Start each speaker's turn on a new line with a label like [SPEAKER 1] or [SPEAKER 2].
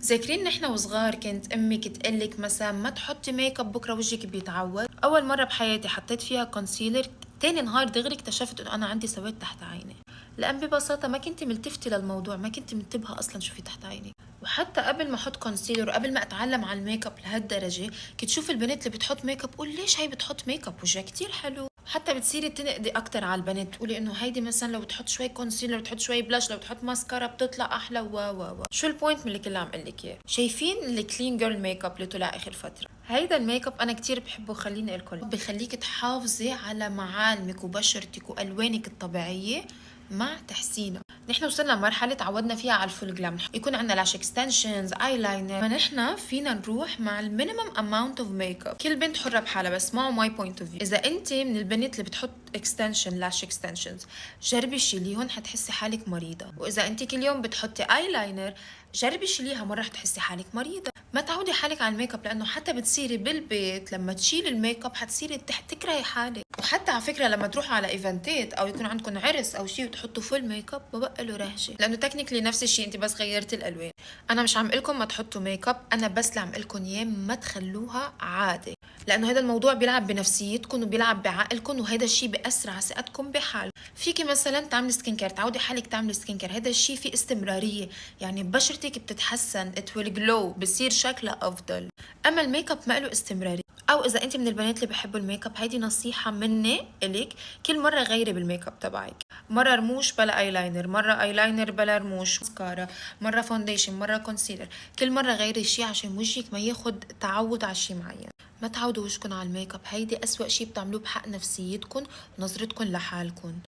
[SPEAKER 1] ذاكرين نحن وصغار كانت امك تقلك مثلا ما تحطي ميك اب بكره وجهك بيتعود. اول مره بحياتي حطيت فيها كونسيلر، تاني نهار دغري اكتشفت انه انا عندي سواد تحت عيني، لان ببساطه ما كنت ملتفتة للموضوع، ما كنت منتبهه اصلا شو في تحت عيني. وحتى قبل ما احط كونسيلر وقبل ما اتعلم على الميك اب لهالدرجه، كنت شوف البنات اللي بتحط ميك اب قول ليش هي بتحط ميك اب، وجهها كتير حلو. حتى بتصيري تنقدي اكتر على البنات، تقولي انه هيدي مثلا لو بتحط شوي كونسيلر، بتحط شوي بلاش، لو بتحط ماسكارا بتطلع احلى و شو البوينت من اللي كله عم قلك اياه؟ شايفين الكلين جيرل ميك اب اللي طلع اخر فتره؟ هيدا الميك اب انا كتير بحبه، خليني الكل بخليك تحافظي على معالمك وبشرتك والوانك الطبيعيه مع تحسينها. نحن وصلنا لمرحلة تعودنا فيها على الفول جلام، يكون عندنا لاش اكستنشنز، اي لاينر، فنحن فينا نروح مع المينيمم اماونت اوف ميك اب. كل بنت حرة بحالها، بس معه ماي بوينت اوف فيو. اذا انت من البنات اللي بتحط اكستنشن لاش اكستنشنز، جربي شيليهم حتحسي حالك مريضة. واذا انت كل يوم بتحطي اي لاينر، جربي شيليها مرة حتحسي حالك مريضة. ما تعودي حالك على الميك اب، لانه حتى بتصيري بالبيت لما تشيلي الميك اب حتصيري تكرهي حالك. وحتى على فكره لما تروحوا على ايفنتات او يكون عندكم عرس او شيء وتحطوا فول ميك اب ما بقى له رهجه، لانه تكنيكلي نفس الشيء، انت بس غيرتي الالوان. انا مش عم لكم ما تحطوا ميك اب، انا بس اللي عم لكم اياه ما تخلوها عاده، لانه هذا الموضوع بيلعب بنفسيتكم وبيلعب بعقلكم، وهذا الشيء بياثر على ثقتكم بحال. فيكي مثلا تعملي سكين كير، تعودي حالك تعملي سكين كير، هذا الشيء في استمراريه، يعني بشرتك بتتحسن، ات ويل جلو، بصير شكلها افضل. اما الميك اب ما له استمراريه. او اذا انت من البنات اللي بحبوا الميك اب، هيدي نصيحه مني الك، كل مره غيري بالميك اب تبعك. مره رموش بلا ايلاينر، مره ايلاينر بلا رموش ماسكارا، مره فونديشن، مره كونسيلر، كل مره غيري شيء عشان وجهك ما ياخد تعود على شيء معين. ما تعودوا وجهكم على الميك اب، هيدي اسوأ شيء بتعملوه بحق نفسيتكم ونظرتكم لحالكم.